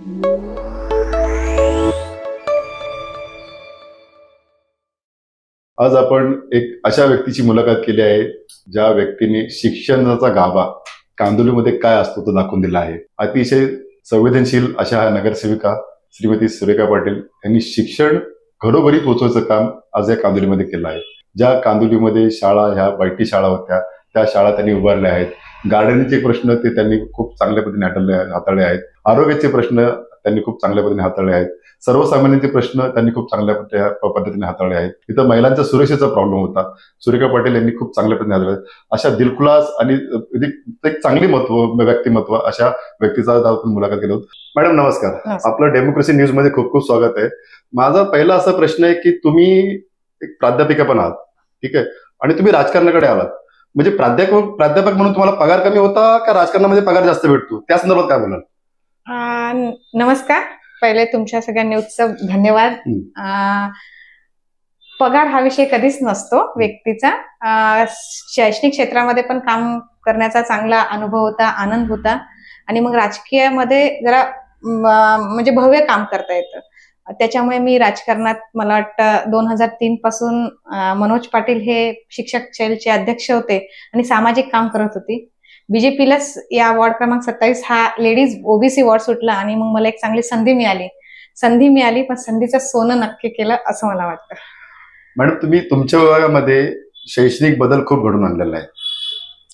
आज आपण एक अशा व्यक्तीची मुलाखत केली आहे ज्या व्यक्तीने शिक्षणाचा गाभा कांदिवलीमध्ये काय असतो तो दाखवून दिला आहे. अतिशय संवेदनशील अशा नगरसेविका श्रीमती सुरेखा पाटील यांनी शिक्षण घरोघरी पोहोचवायचं काम आज या कांदिवलीमध्ये केलं आहे. ज्या कांदिवलीमध्ये शाळा ह्या बैठी शाळा होत्या त्या शाळा त्यांनी उभारल्या आहेत. गार्डनिंगचे प्रश्न ते त्यांनी खूप चांगल्या पद्धतीने हाताळले आहेत. आरोग्याचे प्रश्न त्यांनी खूप चांगल्या पद्धतीने हाताळले आहेत. सर्वसामान्यांचे प्रश्न त्यांनी खूप चांगल्या पद्धतीने हाताळले आहेत. इथं महिलांच्या सुरक्षेचा प्रॉब्लेम होता, सुरेखा पाटील यांनी खूप चांगल्या पद्धतीने हाताळले. अशा दिलखुलास आणि एक चांगली व्यक्तिमत्व अशा व्यक्तीचा आपण मुलाखत केली होती. मॅडम नमस्कार. आपलं डेमोक्रेसी न्यूज मध्ये खूप खूप स्वागत आहे. माझा पहिला असा प्रश्न आहे की तुम्ही एक प्राध्यापिका पण आहात, ठीक आहे, आणि तुम्ही राजकारणाकडे आलात. म्हणजे प्राध्यापक म्हणून तुम्हाला पगार कमी होता का राजकारणामध्ये पगार जास्त भेटतो, त्या संदर्भात काय बोलाल? नमस्कार. पहिले तुमच्या सगळ्या न्यूजचा धन्यवाद. पगार हा विषय कधीच नसतो व्यक्तीचा. शैक्षणिक क्षेत्रामध्ये पण काम करण्याचा चांगला अनुभव होता, आनंद होता, आणि मग राजकीयामध्ये जरा म्हणजे भव्य काम करता येतं. त्याच्यामुळे मी राजकारणात मला वाटतं 2003 पासून मनोज पाटील हे शिक्षक सेलचे अध्यक्ष होते आणि सामाजिक काम करत होती. बीजेपीलाच या वॉर्ड क्रमांक 27 हा लेडीज ओबीसी वॉर्ड सुटला आणि मग मला एक चांगली संधी मिळाली, पण संधीचं सोनं नक्की केलं असं मला वाटतं. मॅडम तुम्ही तुमच्या विभागामध्ये शैक्षणिक बदल खूप घडून आणलेला आहे,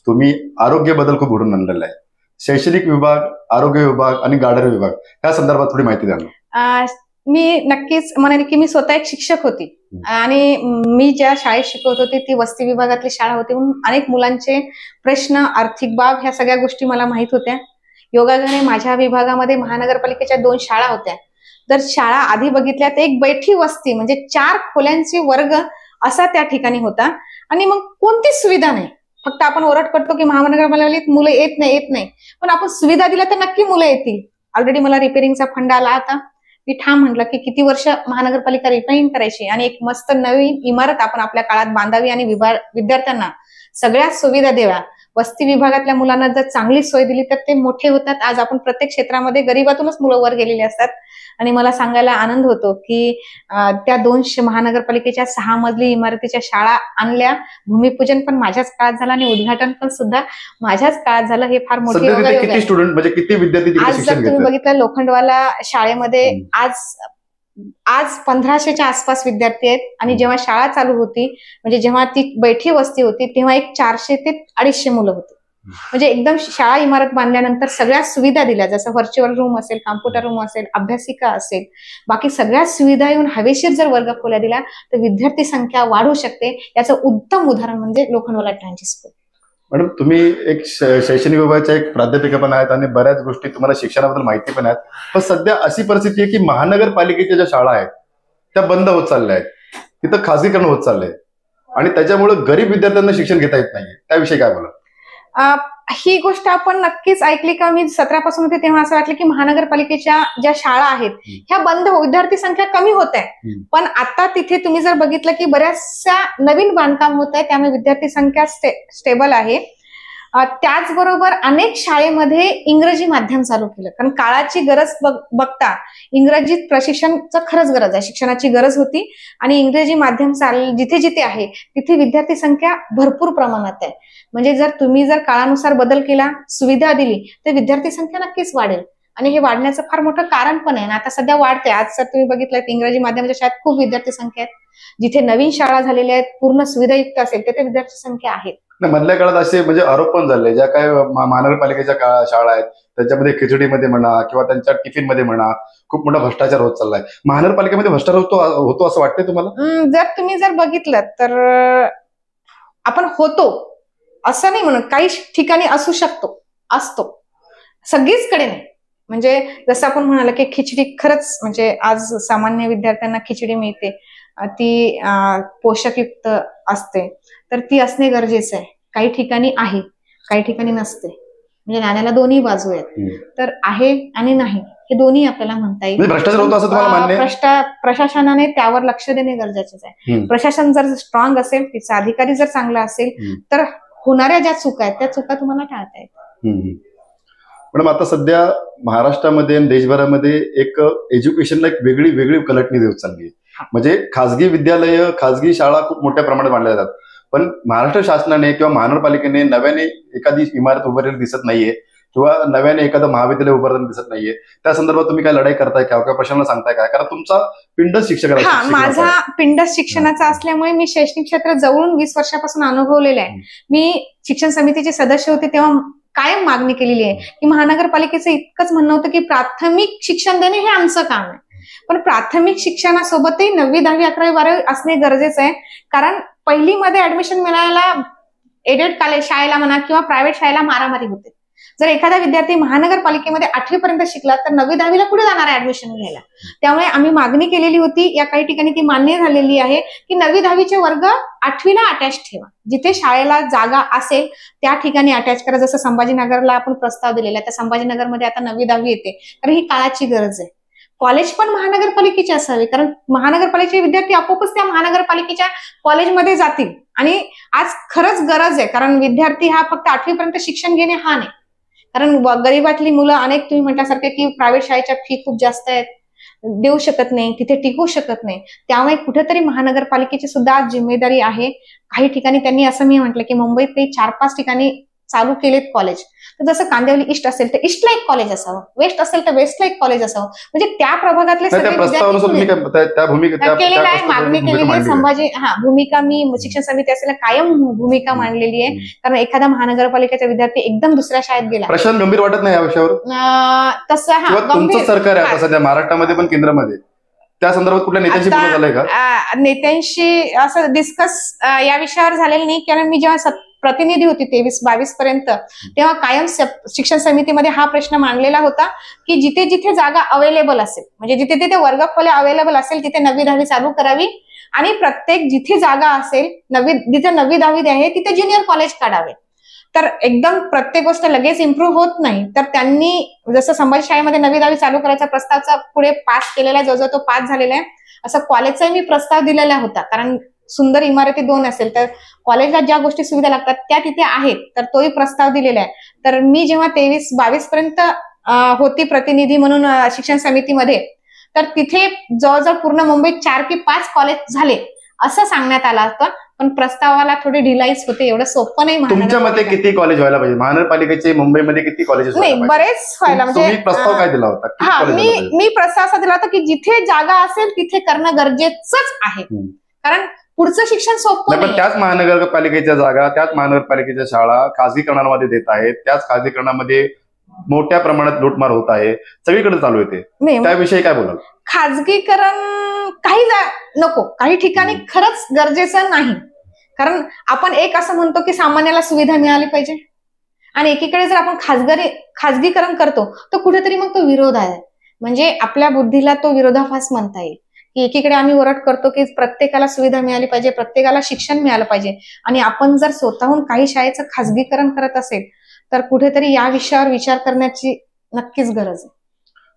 तुम्ही आरोग्य बदल खूप घडून आणलेला आहे. शैक्षणिक विभाग, आरोग्य विभाग आणि गार्डन विभाग या संदर्भात थोडी माहिती द्या ना. मी नक्कीच म्हणेन की मी स्वतः एक शिक्षक होती आणि मी ज्या शाळेत शिकवत होते ती वस्ती विभागातली शाळा होती, म्हणून अनेक मुलांचे प्रश्न, आर्थिक बाब ह्या सगळ्या गोष्टी मला माहित होत्या. योगायोगाने माझ्या विभागामध्ये महानगरपालिकेच्या 2 शाळा होत्या. तर शाळा आधी बघितल्या तर एक बैठी वस्ती म्हणजे 4 खोल्यांचे वर्ग असा त्या ठिकाणी होता आणि मग कोणतीच सुविधा नाही. फक्त आपण ओरड करतो की महानगरपालिकेत मुलं येत नाही, पण आपण सुविधा दिल्या तर नक्की मुलं येतील. ऑलरेडी मला रिपेरिंगचा फंड आला होता. मी ठाम म्हटलं की किती वर्ष महानगरपालिका रिपेरिंग करायची आणि एक मस्त नवीन इमारत आपण आपल्या काळात बांधावी आणि विद्यार्थ्यांना सगळ्या सुविधा द्याव्या. वस्ती विभागातल्या मुलांना जर चांगली सोय दिली तर ते मोठे होतात. आज आपण प्रत्येक क्षेत्रामध्ये गरिबातूनच मुलं वर गेलेली असतात आणि मला सांगायला आनंद होतो की त्या 2 महानगरपालिकेच्या 6 मजली इमारतीच्या शाळा आणल्या. भूमिपूजन पण माझ्याच काळात झालं आणि उद्घाटन पण सुद्धा माझ्याच काळात झालं. हे फार मोठे किती स्टुडंट म्हणजे किती विद्यार्थी आज जर तुम्ही बघितलं लोखंडवाला शाळेमध्ये आज 1500च्या आसपास विद्यार्थी आहेत आणि जेव्हा शाळा चालू होती म्हणजे जेव्हा ती बैठी वस्ती होती तेव्हा एक 400 ते 250 मुलं होती. म्हणजे एकदम शाळा इमारत बांधल्यानंतर सगळ्या सुविधा दिल्या, जसं व्हर्च्युअल रूम असेल, कॉम्प्युटर रूम असेल, अभ्यासिका असेल, बाकी सगळ्या सुविधा येऊन हवेशीर जर वर्ग खोल्या दिल्या तर विद्यार्थी संख्या वाढू शकते. याचं उत्तम उदाहरण म्हणजे लोखंडवाला ट्रान्झिट स्कूल. मॅडम तुम्ही एक शैक्षणिक विभागाच्या एक प्राध्यापिका पण आहेत आणि बऱ्याच गोष्टी तुम्हाला शिक्षणाबद्दल माहिती पण आहेत. पण सध्या अशी परिस्थिती आहे की महानगरपालिकेच्या ज्या शाळा आहेत त्या बंद होत चालल्या आहेत, तिथं खाजगीकरण होत चाललंय आणि त्याच्यामुळे गरीब विद्यार्थ्यांना शिक्षण घेता येत नाहीये. त्याविषयी काय बोला? ही गोष्ट आपण नक्कीच ऐकली का? मी 17 पासून होते तेव्हा असं वाटलं की महानगरपालिकेच्या ज्या शाळा आहेत ह्या बंद विद्यार्थी संख्या कमी होत आहे, पण आता तिथे तुम्ही जर बघितलं की बऱ्याचशा नवीन बांधकाम होत आहे, त्यामुळे विद्यार्थी संख्या स्टेबल आहे. त्याचबरोबर अनेक शाळेमध्ये इंग्रजी माध्यम चालू केलं, कारण काळाची गरज बघता इंग्रजीत प्रशिक्षणाचं खरंच गरज आहे, शिक्षणाची गरज होती आणि इंग्रजी माध्यम जिथे जिथे आहे तिथे विद्यार्थी संख्या भरपूर प्रमाणात आहे. म्हणजे जर तुम्ही काळानुसार बदल केला, सुविधा दिली तर विद्यार्थी संख्या नक्कीच वाढेल आणि हे वाढण्याचं फार मोठं कारण पण आहे. आता सध्या वाढते. आज जर तुम्ही बघितलं इंग्रजी माध्यमाच्या शाळेत खूप विद्यार्थी संख्या आहेत. जिथे नवीन शाळा झालेल्या आहेत, पूर्ण सुविधायुक्त असेल तिथे विद्यार्थी संख्या आहेत. मधल्या काळात असे म्हणजे आरोप पण झाले, ज्या काय महानगरपालिकेच्या शाळा आहेत त्याच्यामध्ये खिचडीमध्ये म्हणा किंवा त्यांच्या टिफिन मध्ये म्हणा खूप मोठा भ्रष्टाचार होत चाललाय. महानगरपालिकेमध्ये भ्रष्टाचार होतो असं वाटतंय तुम्हाला? जर तुम्ही बघितलं तर आपण होतो असं नाही म्हणत, काही ठिकाणी असू शकतो, असतो, सगळीचकडे नाही. म्हणजे जसं आपण म्हणाल की खिचडी खरंच म्हणजे आज सामान्य विद्यार्थ्यांना खिचडी मिळते, ती पोषकयुक्त असते, तर ती असणे गरजेचं आहे. काही ठिकाणी आहे, काही ठिकाणी नसते. म्हणजे नाण्याला दोन्ही बाजू आहेत. तर आहे आणि नाही हे दोन्ही आपल्याला म्हणता येईल. भ्रष्टाचार होतो असं तुम्हाला मान्य आहे? प्रशासनाने त्यावर लक्ष देणे गरजेचेच आहे. प्रशासन जर स्ट्रॉंग असेल, तिचा अधिकारी जर चांगला असेल तर होणाऱ्या ज्या चुका आहेत त्या चुका तुम्हाला टाळता येतात. मॅडम आता सध्या महाराष्ट्रामध्ये आणि देशभरामध्ये एक एज्युकेशनला एक वेगळी वेगळी कलटणी देत चालली आहे. म्हणजे खासगी विद्यालय, खासगी शाळा खूप मोठ्या प्रमाणात मांडल्या जातात, पण महाराष्ट्र शासनाने किंवा महानगरपालिकेने नव्याने एखादी इमारत उभारलेली दिसत नाहीये किंवा नव्याने एखादं महाविद्यालय उभारताना दिसत नाहीये. त्या संदर्भात तुम्ही काय लढाई करताय का किंवा प्रश्नाला सांगताय का? कारण तुमचा पिंडच शिक्षक आहे. माझा पिंडच शिक्षणाचा असल्यामुळे मी शैक्षणिक क्षेत्र जवळून 20 वर्षापासून अनुभवलेलं आहे. मी शिक्षण समितीचे सदस्य होते तेव्हा कायम मागणी केलेली आहे की महानगरपालिकेचं इतकंच म्हणणं होतं की प्राथमिक शिक्षण देणे हे आमचं काम आहे, पण प्राथमिक शिक्षणासोबतही 9वी 10वी 11वी 12वी असणे गरजेचं आहे. कारण पहिलीमध्ये ऍडमिशन मिळायला एडेड कॉलेज शाळेला म्हणा किंवा प्रायव्हेट शाळेला मारामारी होते. जर एखादा विद्यार्थी महानगरपालिकेमध्ये 8वी पर्यंत शिकला तर 9वी 10वीला कुठे जाणार आहे ऍडमिशन घ्यायला? त्यामुळे आम्ही मागणी केलेली होती, या काही ठिकाणी ती मान्य झालेली आहे की 9वी 10वीचे वर्ग 8वीला अटॅच ठेवा. जिथे शाळेला जागा असेल त्या ठिकाणी अटॅच करा. जसं संभाजीनगरला आपण प्रस्ताव दिलेला आहे, त्या संभाजीनगरमध्ये आता 9वी 10वी येते, कारण ही काळाची गरज आहे. कॉलेज पण महानगरपालिकेचे असावे, कारण महानगरपालिकेचे विद्यार्थी आपोआपच त्या महानगरपालिकेच्या कॉलेजमध्ये जातील. आणि आज खरंच गरज आहे, कारण विद्यार्थी हा फक्त 8वी पर्यंत शिक्षण घेणे हा नाही, कारण गरीबातली मुलं अनेक तुम्ही म्हटल्यासारखे की प्रायव्हेट शाळेच्या फी खूप जास्त आहेत, देऊ शकत नाही, तिथे टिकू शकत नाही. त्यामुळे कुठेतरी महानगरपालिकेची सुद्धा आज जिम्मेदारी आहे. काही ठिकाणी त्यांनी असं मी म्हटलं की मुंबईत काही 4-5 ठिकाणी चालू केलेत कॉलेज. तर जसं कांदिवली ईस्ट असेल तर ईस्टला एक कॉलेज असावं, वेस्ट असेल तर वेस्टला एक कॉलेज असावं, म्हणजे त्या प्रभागातले सगळे मागणी केलेली आहे. भूमिका मी शिक्षण समिती असलेल्या कायम भूमिका मांडलेली आहे. कारण एखादा महानगरपालिकेचा विद्यार्थी एकदम दुसऱ्या शाळेत गेला, प्रश्न गंभीर वाटत नाही या विषयावर तसं तुमचं सरकार आहे आता सध्या महाराष्ट्रामध्ये पण केंद्रामध्ये, त्या संदर्भात कुठल्या नेत्यांशी बोलणं झालंय का? नेत्यांशी असं डिस्कस या विषयावर झालेलं नाही, कारण मी जेव्हा प्रतिनिधी होती 23-22 पर्यंत तेव्हा कायम शिक्षण समितीमध्ये हा प्रश्न मांडलेला होता की जिथे जिथे जागा अवेलेबल असेल, म्हणजे जिथे जिथे वर्गखोल्या अवेलेबल असेल तिथे 9वी 10वी चालू करावी, आणि प्रत्येक जिथे जागा असेल जिथे 9वी 10वी आहे तिथे ज्युनियर कॉलेज काढावे. तर एकदम प्रत्येक गोष्ट लगेच इम्प्रूव्ह होत नाही. तर त्यांनी जसं संभाजी शाळेमध्ये 9वी 10वी चालू करायचा प्रस्तावचा पुढे पास केलेला आहे, जवळजवळ तो पास झालेला आहे. असं कॉलेजचाही मी प्रस्ताव दिलेला होता, कारण सुंदर इमारती 2 असेल तर कॉलेजला ज्या गोष्टी सुविधा लागतात त्या तिथे आहेत, तर तोही प्रस्ताव दिलेला आहे. तर मी जेव्हा 23-22 पर्यंत होती प्रतिनिधी म्हणून शिक्षण समितीमध्ये, तर तिथे जवळजवळ पूर्ण मुंबईत 4 की 5 कॉलेज झाले असं सांगण्यात आलं होतं, पण प्रस्तावाला थोडी ढिलाईच होते. एवढं सोपं नाही. तुमच्या मते किती कॉलेज व्हायला पाहिजे महानगरपालिकेचे मुंबईमध्ये? किती कॉलेजेस? नाही, बरेच व्हायला. म्हणजे प्रस्ताव काय दिला होता? मी प्रस्ताव असा दिला होता की जिथे जागा असेल तिथे करणं गरजेचंच आहे, कारण पुढचं शिक्षण सोपं नाही. त्याच महानगरपालिकेच्या जागा, त्याच महानगरपालिकेच्या शाळा खासगीकरणामध्ये देत आहेत, त्याच खासगीकरणामध्ये मोठ्या प्रमाणात लूटमार होत आहे, सगळीकडे चालू येते. त्याविषयी काय बोलाल? खाजगीकरण काही नको, काही ठिकाणी खरंच गरजेचं नाही. कारण आपण एक असं म्हणतो की सामान्याला सुविधा मिळाली पाहिजे, आणि एकीकडे जर आपण खाजगीकरण करतो तर कुठेतरी मग तो विरोध आहे. म्हणजे आपल्या बुद्धीला तो विरोधाभास म्हणता येईल की एकीकडे आम्ही ओरड करतो की प्रत्येकाला सुविधा मिळाली पाहिजे, प्रत्येकाला शिक्षण मिळालं पाहिजे, आणि आपण जर स्वतःहून काही शाळेचं खाजगीकरण करत असेल तर कुठेतरी या विषयावर विचार करण्याची नक्कीच गरज आहे.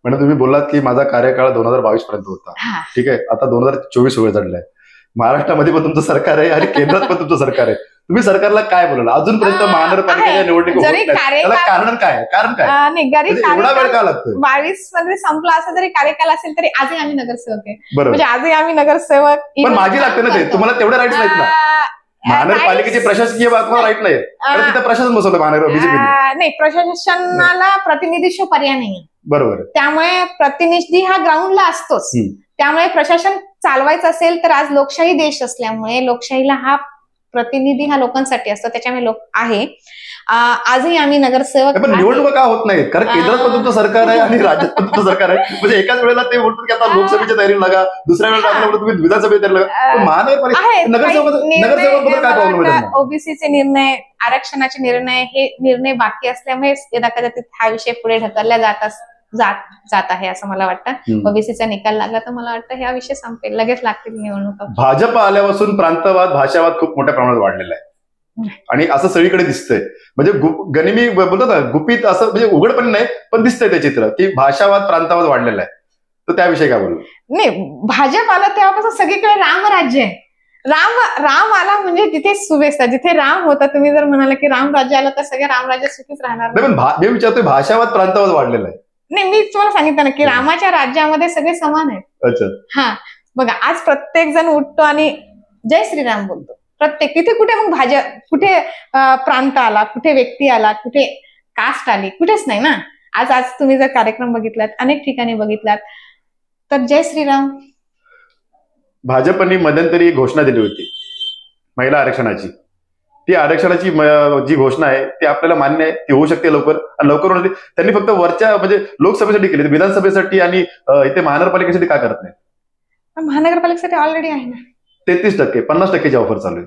म्हणजे तुम्ही बोललात की माझा कार्यकाळ 2022 पर्यंत होता, ठीक आहे, आता 2024 वेळ झालेला आहे. महाराष्ट्रामध्ये पण तुमचं सरकार आहे आणि केंद्रात पण तुमचं सरकार आहे. तुम्ही सरकारला काय बोलाल? अजूनपर्यंत महानगरपालिकेच्या निवडणूक कारण काय? एवढा वेळ का लागतो? 22 मध्ये संपला असं जरी कार्यकाल असेल तरी आजही आम्ही नगरसेवक आहे. म्हणजे आजही आम्ही नगरसेवक. पण मागे लागते ना ते, तुम्हाला तेवढे राईट्स नाहीत ना. महानगरपालिकेची प्रशासकीय राईट नाही, तिथं प्रशासन बसवलं महानगर बीजेपीने. नाही, प्रशासनाला प्रतिनिधीशिवाय पर्याय नाही. बरोबर. त्यामुळे प्रतिनिधी हा ग्राउंडला असतोच. त्यामुळे प्रशासन चालवायचं असेल तर आज लोकशाही देश असल्यामुळे लोकशाहीला हा प्रतिनिधी हा लोकांसाठी असतो, त्याच्यामुळे लोक आहे. आजही आम्ही नगरसेवक. पण निवडणुका का होत नाहीत? कारण केंद्रात पण तुमचं सरकार आहे आणि राज्यात पण तुमचं सरकार आहे. म्हणजे एकाच वेळेला ते बोलतात की आता लोकसभेच्या तयारीला लागा, दुसऱ्या वेळेला तुम्ही विधानसभेच्या तयारीला लागा. महानगरपालिका नगरसेवक काय प्रॉब्लेम आहे? ओबीसीचे निर्णय, आरक्षणाचे निर्णय, हे निर्णय बाकी असल्यामुळे यदाकदाचित हा विषय पुढे ढकलला जात आहे असं मला वाटतं. ओबीसीचा निकाल लागला तर मला वाटतं हा विषय संपेल, लगेच लागतील निवडणुका. भाजप आल्यापासून प्रांतवाद, भाषावाद खूप मोठ्या प्रमाणात वाढलेला आहे आणि असं सगळीकडे दिसतंय. म्हणजे गनिमी बोलतो ना, गुपित असं म्हणजे उघडपणे नाही पण दिसतंय ते चित्र की भाषावाद, प्रांतवाद वाढलेला आहे. तर त्याविषयी काय बोलू? नाही, भाजप आला तेव्हापासून सगळीकडे रामराज्य आहे राम आला म्हणजे तिथे शुभेच्छा. जिथे राम होता, तुम्ही जर म्हणाला की राम राज्य आलं तर सगळे राम राज्य सुखीच राहणार नाही. पण मी विचारतोय भाषावाद प्रांतवाद वाढलेला आहे. नाही, मी तुम्हाला सांगितलं ना की रामाच्या राज्यामध्ये सगळे समान आहेत. अच्छा. हा बघा, आज प्रत्येक जण उठतो आणि जय श्रीराम बोलतो. प्रत्येक तिथे कुठे मग कुठे प्रांत आला, कुठे व्यक्ती आला, कुठे कास्ट आली, कुठेच नाही ना. आज तुम्ही जर कार्यक्रम बघितलात, अनेक ठिकाणी बघितलात, तर जय श्रीराम. भाजपने मध्यंतरी घोषणा दिली होती महिला आरक्षणाची. ती आरक्षणाची जी घोषणा आहे ती आपल्याला मान्य आहे, ती होऊ शकते लवकर. आणि लवकर होणार त्यांनी फक्त वरच्या म्हणजे लोकसभेसाठी केली, विधानसभेसाठी आणि इथे महानगरपालिकेसाठी का करत नाही? महानगरपालिकेसाठी ऑलरेडी आहे ना 33%, 50%ची ऑफर चालू आहे.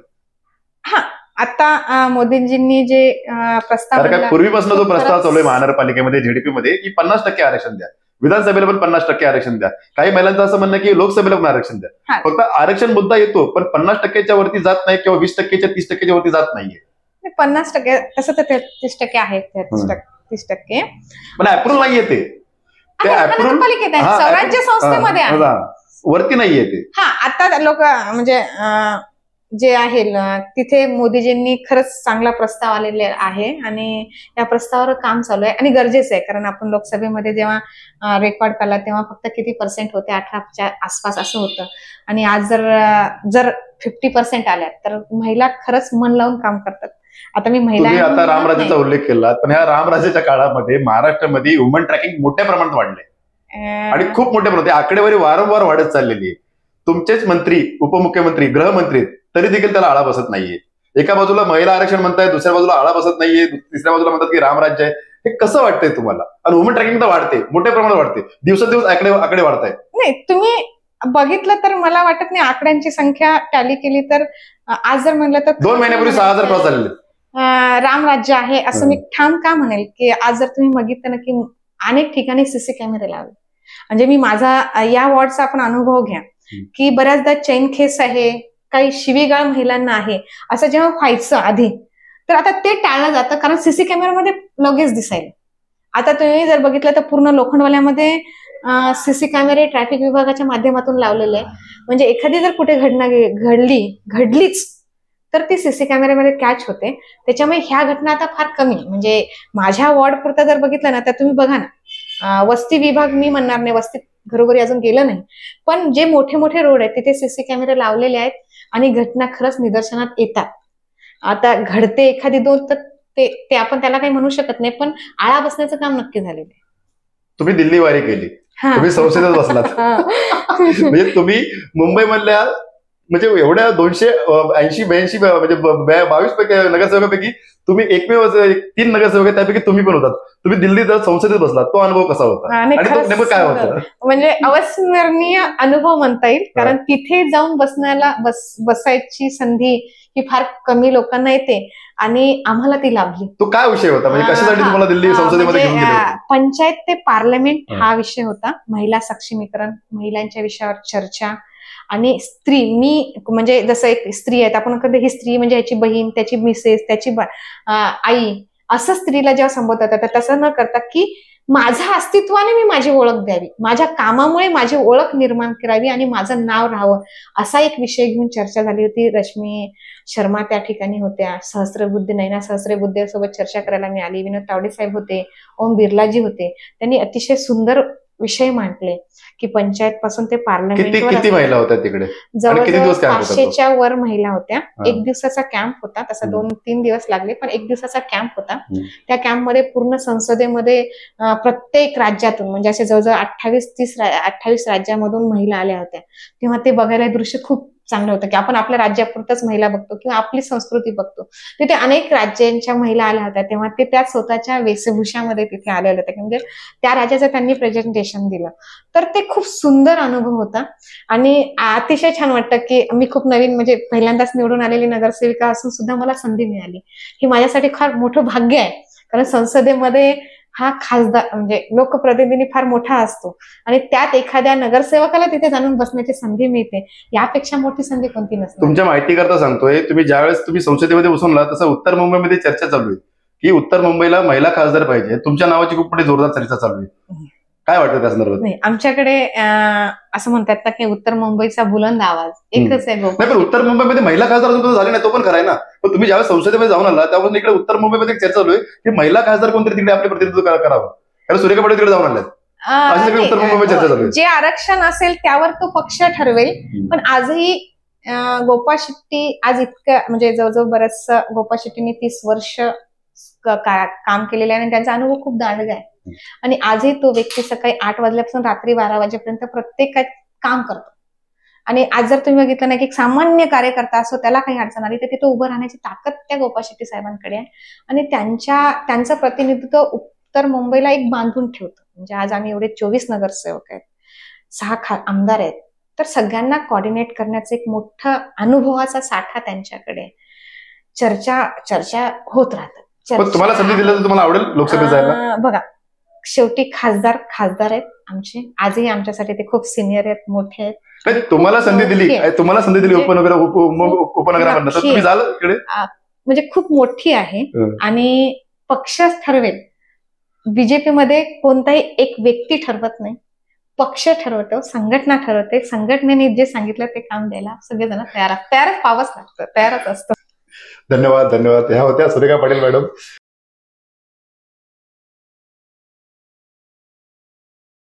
हा, आता मोदींजींनी जे प्रस्ताव, पूर्वीपासून जो प्रस्ताव चालू आहे महानगरपालिकेमध्ये झेडपी मध्ये की 50% आरक्षण द्या, विधानसभेला पण 50% आरक्षण द्या. काही महिलांचं असं म्हणणं की लोकसभेला पण आरक्षण द्या. फक्त आरक्षण मुद्दा येतो, पण 50%च्या वरती जात नाही किंवा 20%च्या 30%च्या वरती जात नाहीये. 50% तसं तर 33% आहे, 30%. पण अप्रूव्ह नाहीये ते महानगरपालिकेत आहे, स्वराज्य संस्थेमध्ये आहे, वरती नाहीये ते. हा, आता लोक म्हणजे जे आहे तिथे मोदीजींनी खरंच चांगला प्रस्ताव आलेले आहे आणि या प्रस्तावावर काम चालू आहे आणि गरजेचं आहे. कारण आपण लोकसभेमध्ये जेव्हा रेकॉर्ड केला तेव्हा फक्त किती % होते, 18च्या आसपास असं होतं. आणि आज जर 50% आल्या तर महिला खरंच मन लावून काम करतात. आता मी महिला, आता रामराज्याचा उल्लेख केला, पण ह्या रामराज्याच्या काळामध्ये महाराष्ट्रामध्ये वुमन ट्रॅकिंग मोठ्या प्रमाणात वाढले आणि खूप मोठ्या प्रमाणात आकडेवारी वारंवार वाढत चाललेली आहे. तुमचेच मंत्री, उपमुख्यमंत्री, गृहमंत्री तरी देखील त्याला आळा बसत नाहीये. एका बाजूला महिला आरक्षण म्हणताय, दुसऱ्या बाजूला आळा बसत नाहीये, तिसऱ्या बाजूला म्हणतात की रामराज्य आहे. हे कसं वाटतंय तुम्हाला? आणि वुमन ट्रॅकिंग तर वाढते, मोठ्या प्रमाणात वाढते, दिवसादिवस आकडे वाढतायत. नाही, तुम्ही बघितलं तर मला वाटत नाही आकड्यांची संख्या टॅली केली तर आज जर म्हणलं तर 2 महिन्यापूर्वी 6,000 क्रॉस झालेले रामराज्य आहे असं मी ठाम का म्हणेल की आज जर तुम्ही बघितलं ना की अनेक ठिकाणी सीसी कॅमेरे लावले. म्हणजे मी माझा या वॉर्डचा आपण अनुभव घ्या की बऱ्याचदा चैन खेस आहे, काही शिवीगाळ महिलांना आहे, असं जेव्हा व्हायचं आधी, तर आता ते टाळलं जातं कारण सीसी कॅमेरामध्ये लगेच दिसायला. आता तुम्ही जर बघितलं तर पूर्ण लोखंडवाल्यामध्ये सीसी कॅमेरे ट्रॅफिक विभागाच्या माध्यमातून लावलेले. म्हणजे एखादी जर कुठे घटना घडलीच तर ती सीसी कॅमेऱ्यामध्ये कॅच होते. त्याच्यामुळे ह्या घटना आता फार कमी, म्हणजे माझ्या वॉर्ड पुरता जर बघितलं ना तर तुम्ही बघा ना, वस्ती विभाग मी म्हणणार नाही, वस्ती घरोघरी अजून गेलं नाही, पण जे मोठे मोठे रोड आहेत तिथे सीसी कॅमेरे लावलेले आहेत आणि घटना खरंच निदर्शनात येतात. आता घडते एखादी दोन तर ते आपण त्याला काही म्हणू शकत नाही, पण आळा बसण्याचं काम नक्की झालेलं आहे. तुम्ही दिल्ली वारी केली, तुम्ही संसदेत बसलात, म्हणजे तुम्ही मुंबईमधल्या म्हणजे एवढ्या 280-82 म्हणजे 22 नगरसेवकांपैकी तुम्ही एकमेव 3 नगरसेवक त्यापैकी तुम्ही पण होतात. तुम्ही दिल्लीत संसदेत बसलात, तो अनुभव कसा होता आणि नेमकं काय होतं? म्हणजे अविस्मरणीय अनुभव म्हणता येईल. कारण तिथे जाऊन बसायची संधी ही फार कमी लोकांना येते आणि आम्हाला ती लाभली. तो काय विषय होता, म्हणजे कशासाठी तुम्हाला दिल्ली संसदेमध्ये घेऊन गेले? पंचायत ते पार्लमेंट हा विषय होता. महिला सक्षमीकरण, महिलांच्या विषयावर चर्चा आणि स्त्री. मी म्हणजे जसं एक स्त्री आहे, आपण कधी ही स्त्री म्हणजे ह्याची बहीण, त्याची मिसेस, त्याची आई असं स्त्रीला जेव्हा संबोधतात तर तसं न करता की माझ्या अस्तित्वाने मी माझी ओळख द्यावी, माझ्या कामामुळे माझी ओळख निर्माण करावी आणि माझं नाव राहावं, असा एक विषय घेऊन चर्चा झाली होती. रश्मी शर्मा त्या ठिकाणी होत्या, नैना सहस्त्रबुद्धे सोबत चर्चा करायला मिळाली. विनोद तावडे साहेब होते, ओम बिर्लाजी होते. त्यांनी अतिशय सुंदर विषय मांडले की पंचायत पासून ते पार्लमेंट. किती महिला होत्या तिकडे? जवळजवळ 500च्या वर महिला होत्या. 1 दिवसाचा कॅम्प होता, तसा 2-3 दिवस लागले, पण 1 दिवसाचा कॅम्प होता. त्या कॅम्पमध्ये पूर्ण संसदेमध्ये प्रत्येक राज्यातून म्हणजे असे जवळजवळ 28 राज्यामधून महिला आल्या होत्या. तेव्हा ते बघायला दृश्य खूप चांगलं होतं की आपण आपल्या राज्यापुरतच महिला बघतो किंवा आपली संस्कृती बघतो. तिथे अनेक राज्यांच्या महिला आल्या होत्या. तेव्हा ते त्या स्वतःच्या वेशभूषामध्ये तिथे आलेल्या होत्या, म्हणजे त्या राज्याचं त्यांनी प्रेझेंटेशन दिलं. तर ते खूप सुंदर अनुभव होता आणि अतिशय छान वाटतं की मी खूप नवीन म्हणजे पहिल्यांदाच निवडून आलेली नगरसेविका असून सुद्धा मला संधी मिळाली. ही माझ्यासाठी फार मोठं भाग्य आहे. कारण संसदेमध्ये हा खासदार म्हणजे लोकप्रतिनिधी फार मोठा असतो आणि त्यात एखाद्या नगरसेवकाला तिथे जाणून बसण्याची संधी मिळते, यापेक्षा मोठी संधी कोणती नसते. तुमच्या माहिती करता सांगतोय, तुम्ही ज्यावेळेस तुम्ही संसदेमध्ये बसवला तसं उत्तर मुंबईमध्ये चर्चा चालू आहे की उत्तर मुंबईला महिला खासदार पाहिजे. तुमच्या नावाची खूप मोठी जोरदार चर्चा चालू आहे. काय वाटतं त्या संदर्भात? नाही, आमच्याकडे असं म्हणतात ना की उत्तर मुंबईचा बुलंद आवाज एकच आहे नाही, पण उत्तर मुंबईमध्ये महिला खासदार अजून झाले नाही, तो पण खरा आहे ना. पण तुम्ही ज्यावेळेस संसदेमध्ये जाऊन आला त्यापासून इकडे उत्तर मुंबईमध्ये एक चर्चा चालू आहे की महिला खासदार कोणतरी तिकडे आपले प्रतिनिधित्व करावं, कारण सुरेखा पाटील तिकडे जाऊन आले. अशी सगळी उत्तर मुंबईमध्ये चर्चा चालू आहे. जे आरक्षण असेल त्यावर तो पक्ष ठरवेल. पण आजही गोपाळ शेट्टी आज इतकं म्हणजे जवळजवळ बरंच गोपाळ शेट्टींनी 30 वर्ष काम केलेलं आहे आणि त्यांचा अनुभव खूप दांडगा आहे. आणि आजही तो व्यक्ती सकाळी 8 वाजल्यापासून रात्री 12 वाजेपर्यंत प्रत्येक काम करतो. आणि आज जर तुम्ही बघितलं ना की एक सामान्य कार्यकर्ता असो त्याला काही अडचण आली तर तिथं उभं राहण्याची ताकद त्या गोपाळ शेट्टी साहेबांकडे आहे. आणि त्यांचं प्रतिनिधित्व उत्तर मुंबईला एक बांधून ठेवतं. म्हणजे आज आम्ही एवढे 24 नगरसेवक आहेत, 6 आमदार आहेत, तर सगळ्यांना कोऑर्डिनेट करण्याचं एक मोठा अनुभवाचा साठा त्यांच्याकडे आहे. चर्चा होत राहतात. पण तुम्हाला संधी दिली तर तुम्हाला आवडेल लोकसभेत जायला? बघा, शेवटी खासदार आहेत आमचे. आजही आमच्यासाठी ते खूप सिनियर आहेत, मोठे आहेत. तुम्हाला संधी दिली उपनगरामधनं, तर तुम्ही जाल इकडे? म्हणजे खूप मोठी आहे आणि पक्षच ठरवेल. बीजेपी मध्ये कोणताही एक व्यक्ती ठरवत नाही, पक्ष ठरवतो, संघटना ठरवते. संघटनेने जे सांगितलं ते काम द्यायला सगळेजण तयारच पाहावंच लागतं, तयारच असतं. धन्यवाद. ह्या होत्या सुरेखा पाटील मॅडम.